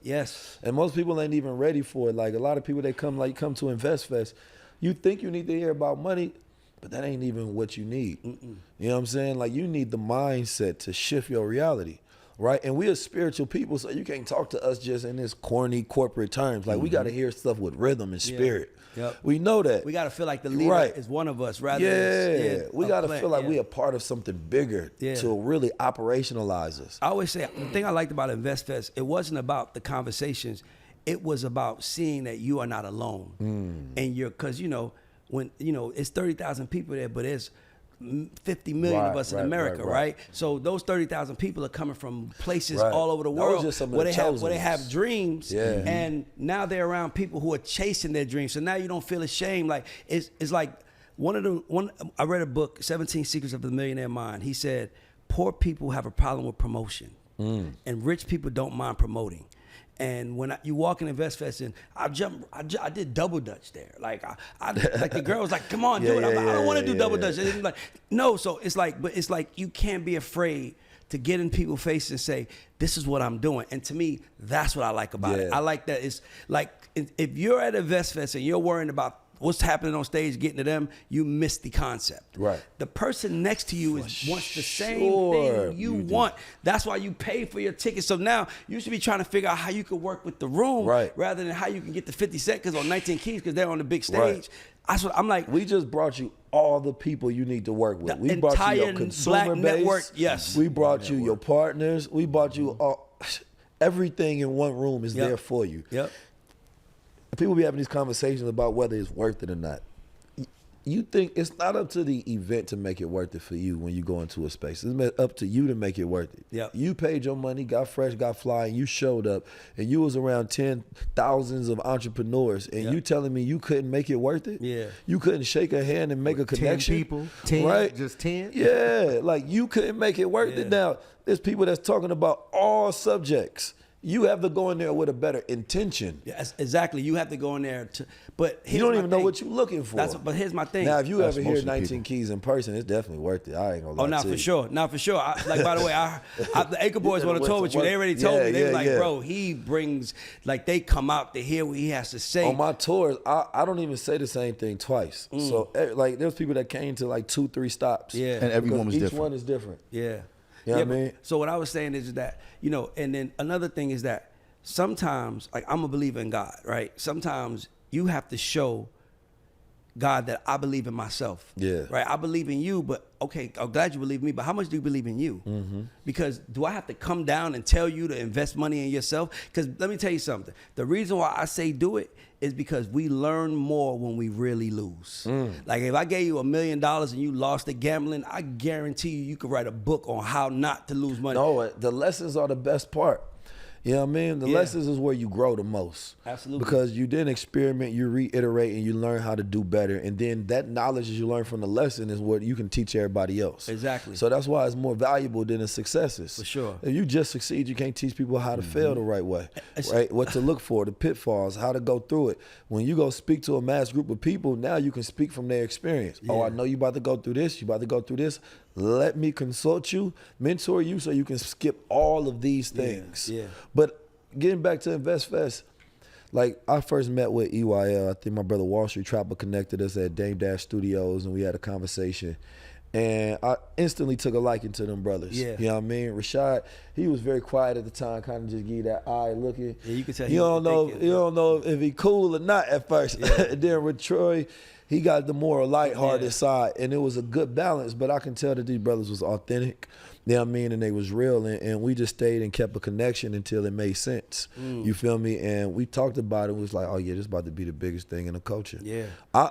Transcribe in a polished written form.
Yes. And most people ain't even ready for it. Like a lot of people that come to Invest Fest, you think you need to hear about money, but that ain't even what you need. You know what I'm saying? Like you need the mindset to shift your reality. Right? And we are spiritual people, so you can't talk to us just in this corny corporate terms. Like we gotta hear stuff with rhythm and spirit. Yep. We know that. We gotta feel like the leader is one of us rather than we gotta feel like we are part of something bigger to really operationalize us. I always say the thing I liked about InvestFest, it wasn't about the conversations, it was about seeing that you are not alone. And because when it's 30,000 people there, but it's 50 million of us in America, right? So those 30,000 people are coming from places all over the world where they have dreams, and now they're around people who are chasing their dreams. So now you don't feel ashamed. Like it's like I read a book, 17 Secrets of the Millionaire Mind. He said, poor people have a problem with promotion, and rich people don't mind promoting. And when you walk in InvestFest, and I did double dutch there. Like like the girl was like, "Come on, do it." I'm like, "I don't want to do double dutch." And like, no. So it's like you can't be afraid to get in people's faces and say, "This is what I'm doing." And to me, that's what I like about it. I like that. It's like if you're at InvestFest and you're worrying about what's happening on stage, getting to them, you miss the concept. Right. The person next to you wants the same thing you want. That's why you pay for your ticket. So now you should be trying to figure out how you can work with the room rather than how you can get the 50 seconds on 19 Keys because they're on the big stage. That's what I'm like. We just brought you all the people you need to work with. We brought you your consumer base. Network, yes. We brought you your partners. We brought you everything in one room is there for you. Yep. People be having these conversations about whether it's worth it or not. You think it's not up to the event to make it worth it for you when you go into a space. It's up to you to make it worth it. Yep. You paid your money, got fresh, got fly, and you showed up, and you was around 10,000s of entrepreneurs, and you telling me you couldn't make it worth it? Yeah. You couldn't shake a hand and make a connection? 10 people, 10, right? Just 10? Yeah, like you couldn't make it worth it. Now, there's people that's talking about all subjects. You have to go in there with a better intention. Yes, exactly. You have to go in there but you don't even know what you're looking for. But here's my thing. Now, if you ever hear 19 Keys in person, it's definitely worth it. I ain't gonna lie to you. Oh, for sure. Not for sure. Like, by the way, the Acre Boys want to tour with you. They already told me. They were like, bro, he brings, like, they come out to hear what he has to say. On my tours, I don't even say the same thing twice. So, like, there's people that came to, like, 2-3 stops. Yeah. And everyone was different. Each one is different. Yeah. You know what I mean? So what I was saying is that, and then another thing is that sometimes, like, I'm a believer in God, right? Sometimes you have to show God that I believe in myself. Yeah. Right? I believe in you, but okay, I'm glad you believe in me, but how much do you believe in you? Because do I have to come down and tell you to invest money in yourself? Because let me tell you something. The reason why I say do it is because we learn more when we really lose. Like if I gave you $1 million and you lost at gambling, I guarantee you could write a book on how not to lose money. No, the lessons are the best part. You know what I mean? The lessons is where you grow the most. Absolutely. Because you then experiment, you reiterate, and you learn how to do better. And then that knowledge that you learn from the lesson is what you can teach everybody else. Exactly. So that's why it's more valuable than the successes. For sure. If you just succeed, you can't teach people how to fail the right way, right? What to look for, the pitfalls, how to go through it. When you go speak to a mass group of people, now you can speak from their experience. Oh, I know you about to go through this. You about to go through this. Let me consult you, mentor you so you can skip all of these things. Yeah. But getting back to InvestFest, like I first met with EYL. I think my brother Wall Street Trapper connected us at Dame Dash Studios, and we had a conversation. And I instantly took a liking to them brothers. Yeah. You know what I mean? Rashad, he was very quiet at the time, kind of just give you that eye looking. Yeah, you can tell. You don't know if he cool or not at first. Yeah. And then with Troy, he got the more lighthearted side, and it was a good balance. But I can tell that these brothers was authentic. You know what I mean? And they was real, and we just stayed and kept a connection until it made sense. You feel me? And we talked about it. It was like, oh yeah, this is about to be the biggest thing in the culture. Yeah. I